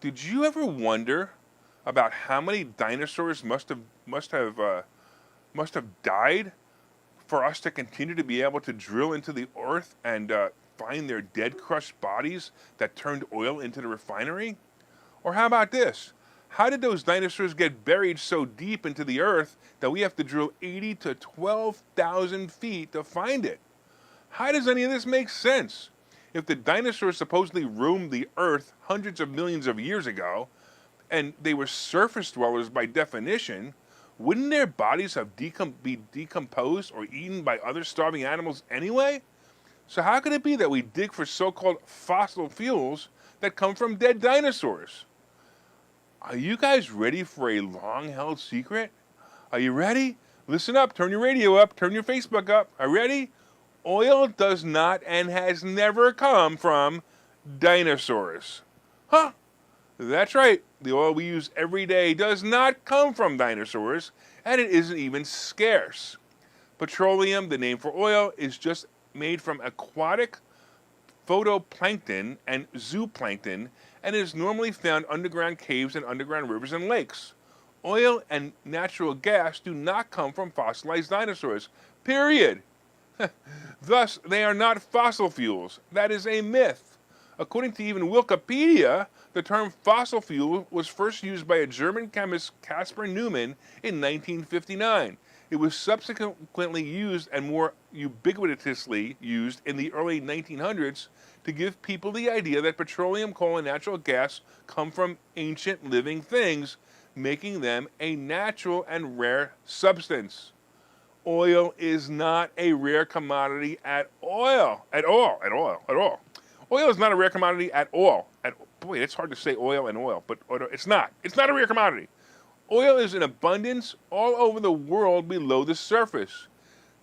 Did you ever wonder about how many dinosaurs must have died for us to continue to be able to drill into the earth and find their dead, crushed bodies that turned oil into the refinery? Or how about this? How did those dinosaurs get buried so deep into the earth that we have to drill 80 to 12,000 feet to find it? How does any of this make sense? If the dinosaurs supposedly roamed the earth hundreds of millions of years ago, and they were surface dwellers by definition, wouldn't their bodies have be decomposed or eaten by other starving animals anyway? So how could it be that we dig for so-called fossil fuels that come from dead dinosaurs? Are you guys ready for a long-held secret? Are you ready? Listen up, turn your radio up, turn your Facebook up. Are you ready? Oil does not and has never come from dinosaurs. Huh? That's right. The oil we use every day does not come from dinosaurs, and it isn't even scarce. Petroleum, the name for oil, is just made from aquatic phytoplankton and zooplankton, and is normally found underground caves and underground rivers and lakes. Oil and natural gas do not come from fossilized dinosaurs. Period. Thus, they are not fossil fuels. That is a myth. According to even Wikipedia, the term fossil fuel was first used by a German chemist, Caspar Neumann, in 1959. It was subsequently used and more ubiquitously used in the early 1900s to give people the idea that petroleum, coal, and natural gas come from ancient living things, making them a natural and rare substance. Oil is not a rare commodity at all. Oil is not a rare commodity at all. Boy, it's hard to say oil and oil, but it's not. It's not a rare commodity. Oil is in abundance all over the world below the surface.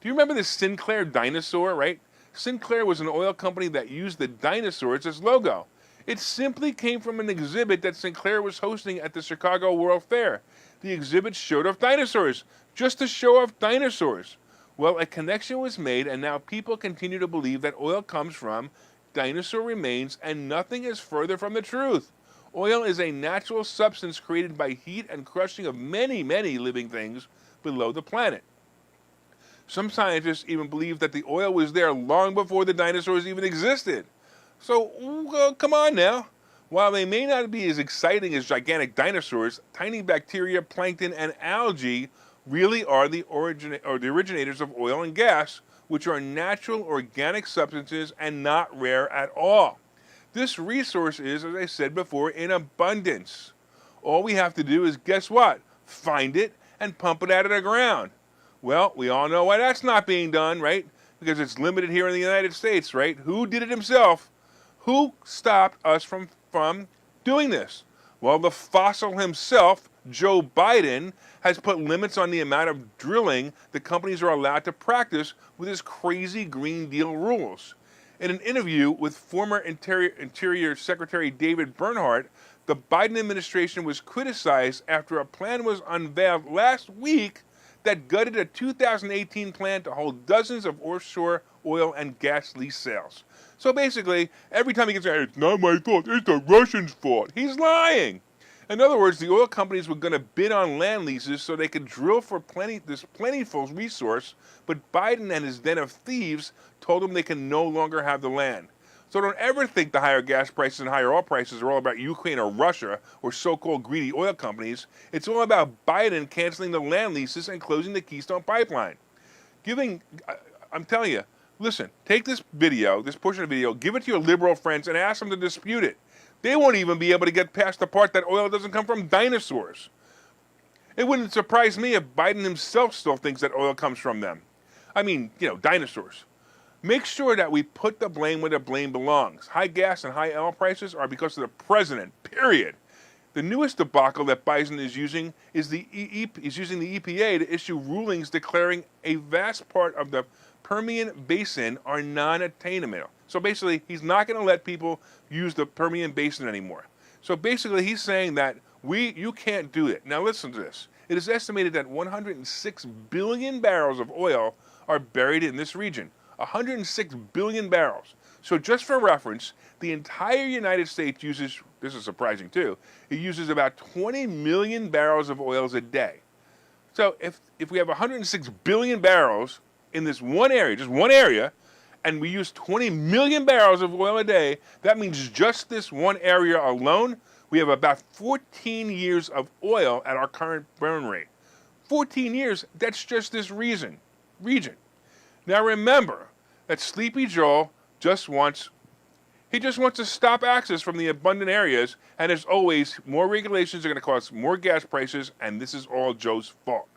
Do you remember the Sinclair dinosaur, right? Sinclair was an oil company that used the dinosaur as its logo. It simply came from an exhibit that Sinclair was hosting at the Chicago World Fair. The exhibit showed off dinosaurs, just to show off dinosaurs. Well, a connection was made, and now people continue to believe that oil comes from dinosaur remains, and nothing is further from the truth. Oil is a natural substance created by heat and crushing of many, many living things below the planet. Some scientists even believe that the oil was there long before the dinosaurs even existed. So, come on now. While they may not be as exciting as gigantic dinosaurs, tiny bacteria, plankton, and algae really are the originators of oil and gas, which are natural organic substances and not rare at all. This resource is, as I said before, in abundance. All we have to do is, guess what? Find it and pump it out of the ground. Well, we all know why that's not being done, right? Because it's limited here in the United States, right? Who did it himself? Who stopped us from doing this? Well, the fossil himself, Joe Biden, has put limits on the amount of drilling the companies are allowed to practice with his crazy Green Deal rules. In an interview with former Interior Secretary David Bernhardt, the Biden administration was criticized after a plan was unveiled last week that gutted a 2018 plan to hold dozens of offshore oil and gas lease sales. So basically, every time he gets it's not my fault, it's the Russians' fault. He's lying. In other words, the oil companies were going to bid on land leases so they could drill for this plentiful resource, but Biden and his den of thieves told them they can no longer have the land. So don't ever think the higher gas prices and higher oil prices are all about Ukraine or Russia or so-called greedy oil companies. It's all about Biden canceling the land leases and closing the Keystone Pipeline. I'm telling you, listen, take this video, this portion of the video, give it to your liberal friends and ask them to dispute it. They won't even be able to get past the part that oil doesn't come from dinosaurs. It wouldn't surprise me if Biden himself still thinks that oil comes from them. I mean, dinosaurs. Make sure that we put the blame where the blame belongs. High gas and high oil prices are because of the president, period. The newest debacle that Biden is using is using the EPA to issue rulings declaring a vast part of the Permian Basin are non-attainable. So basically, he's not going to let people use the Permian Basin anymore. So basically, he's saying that you can't do it. Now listen to this. It is estimated that 106 billion barrels of oil are buried in this region. 106 billion barrels. So just for reference, the entire United States uses, this is surprising too, it uses about 20 million barrels of oils a day. So if we have 106 billion barrels in this one area, just one area, and we use 20 million barrels of oil a day, that means just this one area alone, we have about 14 years of oil at our current burn rate. 14 years, that's just this region. Now remember that Sleepy Joe just wants to stop access from the abundant areas, and as always, more regulations are going to cause more gas prices, and this is all Joe's fault.